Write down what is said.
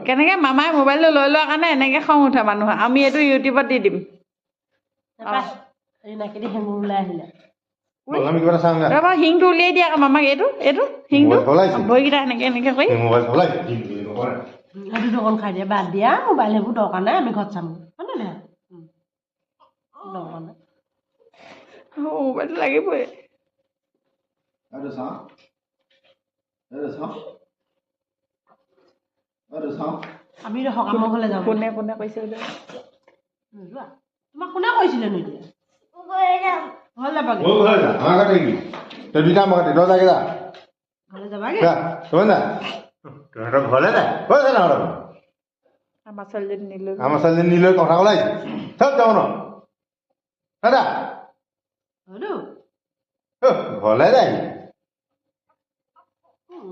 কেনেকে মামাই মোবাইলটো লৈ লোৱাৰ কাৰণে এনেকে খং উঠে মানুহৰ আমি এইটো ইউটিউবত দি দিম হিংটো উলিয়াই দিয়া আকৌ মামাক এইটো হিংটো ভৰিকেইটা এনেকে এনেকে কৰি দুখন খাই দিয়ে বাদ দিয়া মোবাইল সেইবোৰ দৰকাৰ নাই আমি ঘৰত চাম মোবাইলটো লাগিবই আমি সকামৰ ঘৰলৈ যাওঁ কোনে কোনে কৈছে তোমাক কোনে কৈছিলে নো এতিয়া ঘৰ যাবাগে ঘৰলৈ যাবাগে আমাৰ ছোৱালীজনী নিলৈ আমাৰ ছোৱালীজনী নিলৈ কথা ওলাইছে চব যাব ন দাদা ঘৰলৈ যায়